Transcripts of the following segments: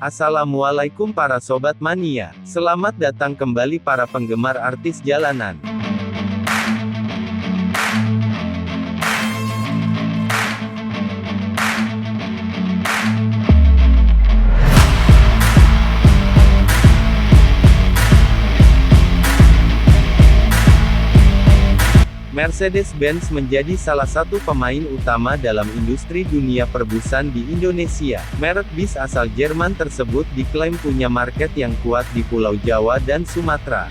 Assalamualaikum para sobat mania. Selamat datang kembali para penggemar artis jalanan. Mercedes-Benz menjadi salah satu pemain utama dalam industri dunia perbusan di Indonesia. Merek bis asal Jerman tersebut diklaim punya market yang kuat di Pulau Jawa dan Sumatera.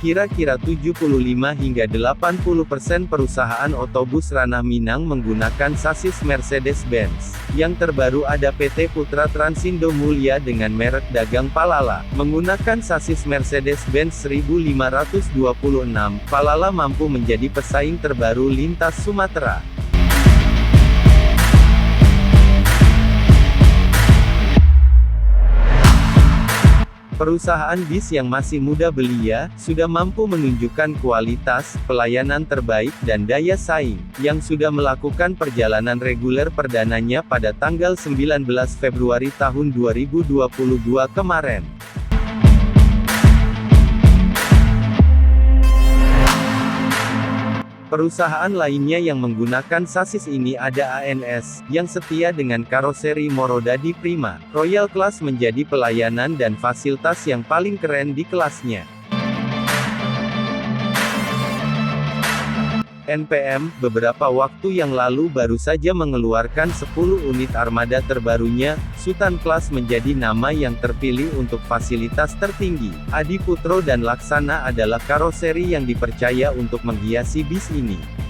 Kira-kira 75 hingga 80% perusahaan otobus ranah Minang menggunakan sasis Mercedes-Benz. Yang terbaru ada PT Putra Transindo Mulia dengan merek dagang Palala. Menggunakan sasis Mercedes-Benz 1526, Palala mampu menjadi pesaing terbaru lintas Sumatera. Perusahaan bis yang masih muda belia, sudah mampu menunjukkan kualitas, pelayanan terbaik dan daya saing, yang sudah melakukan perjalanan reguler perdananya pada tanggal 19 Februari tahun 2022 kemarin. Perusahaan lainnya yang menggunakan sasis ini ada ANS, yang setia dengan karoseri Morodadi Prima. Royal Class menjadi pelayanan dan fasilitas yang paling keren di kelasnya. NPM, beberapa waktu yang lalu baru saja mengeluarkan 10 unit armada terbarunya. Sultan Class menjadi nama yang terpilih untuk fasilitas tertinggi. Adi Putro dan Laksana adalah karoseri yang dipercaya untuk menghiasi bis ini.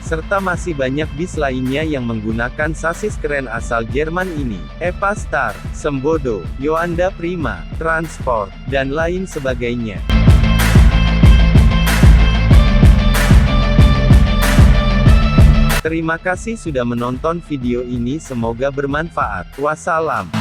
Serta masih banyak bis lainnya yang menggunakan sasis keren asal Jerman ini. Epa Star, Sembodo, Yoanda Prima, Transport, dan lain sebagainya. Terima kasih sudah menonton video ini, semoga bermanfaat. Wassalam.